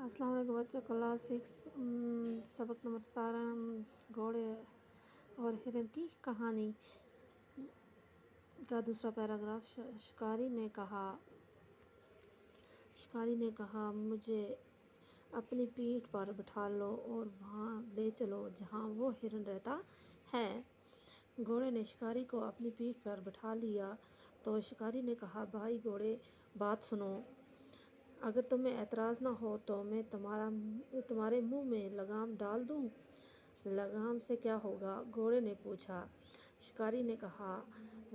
السلام علیکم بچوں، کلاس 6 سبق نمبر 17 گھوڑے اور ہرن کی کہانی کا دوسرا پیراگراف۔ شکاری نے کہا مجھے اپنی پیٹھ پر بٹھا لو اور وہاں لے چلو جہاں وہ ہرن رہتا ہے۔ گھوڑے نے شکاری کو اپنی پیٹھ پر بٹھا لیا تو شکاری نے کہا بھائی گھوڑے بات سنو، اگر تمہیں اعتراض نہ ہو تو میں تمہارے منہ میں لگام ڈال دوں۔ لگام سے کیا ہوگا؟ گھوڑے نے پوچھا۔ شکاری نے کہا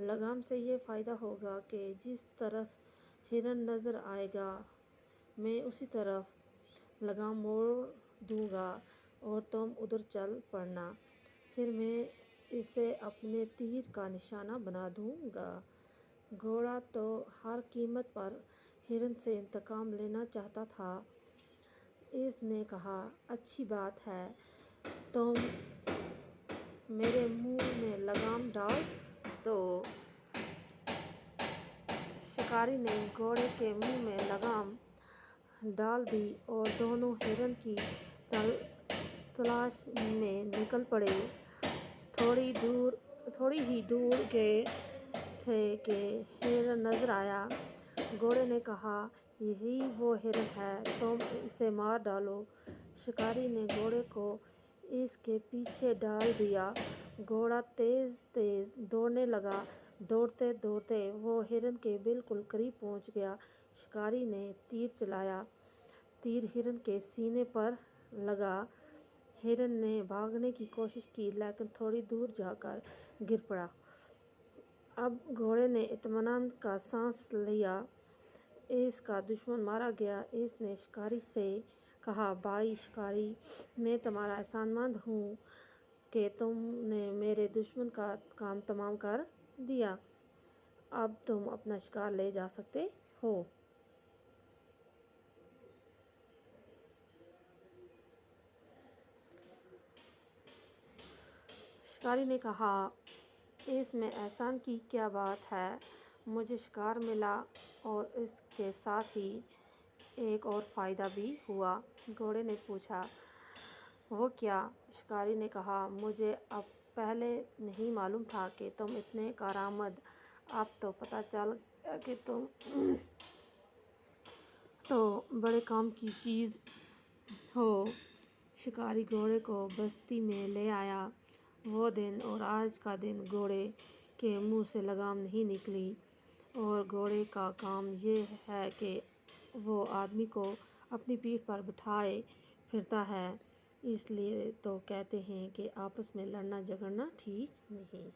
لگام سے یہ فائدہ ہوگا کہ جس طرف ہرن نظر آئے گا میں اسی طرف لگام موڑ دوں گا اور تم ادھر چل پڑنا، پھر میں اسے اپنے تیر کا نشانہ بنا دوں گا۔ گھوڑا تو ہر قیمت پر ہرن سے انتقام لینا چاہتا تھا۔ اس نے کہا اچھی بات ہے، تم میرے منہ میں لگام ڈال دو۔ شکاری نے گھوڑے کے منہ میں لگام ڈال دی اور دونوں ہرن کی تلاش میں نکل پڑے۔ تھوڑی ہی دور گئے تھے کہ ہرن نظر آیا۔ گھوڑے نے کہا یہی وہ ہرن ہے، تم اسے مار ڈالو۔ شکاری نے گھوڑے کو اس کے پیچھے ڈال دیا۔ گھوڑا تیز تیز دوڑنے لگا۔ دوڑتے دوڑتے وہ ہرن کے بالکل قریب پہنچ گیا۔ شکاری نے تیر چلایا۔ تیر ہرن کے سینے پر لگا۔ ہرن نے بھاگنے کی کوشش کی لیکن تھوڑی دور جا کر گر پڑا۔ اب گھوڑے نے اطمینان کا سانس لیا، اس کا دشمن مارا گیا۔ اس نے شکاری سے کہا بھائی شکاری، میں تمہارا احسان مند ہوں کہ تم نے میرے دشمن کا کام تمام کر دیا، اب تم اپنا شکار لے جا سکتے ہو۔ شکاری نے کہا اس میں احسان کی کیا بات ہے، مجھے شکار ملا اور اس کے ساتھ ہی ایک اور فائدہ بھی ہوا۔ گھوڑے نے پوچھا وہ کیا؟ شکاری نے کہا مجھے اب پہلے نہیں معلوم تھا کہ تم اتنے کارآمد، اب تو پتہ چل گیا کہ تم تو بڑے کام کی چیز ہو۔ شکاری گھوڑے کو بستی میں لے آیا۔ وہ دن اور آج کا دن گھوڑے کے منہ سے لگام نہیں نکلی، اور گھوڑے کا کام یہ ہے کہ وہ آدمی کو اپنی پیٹھ پر بٹھائے پھرتا ہے، اس لیے تو کہتے ہیں کہ آپس میں لڑنا جھگڑنا ٹھیک نہیں۔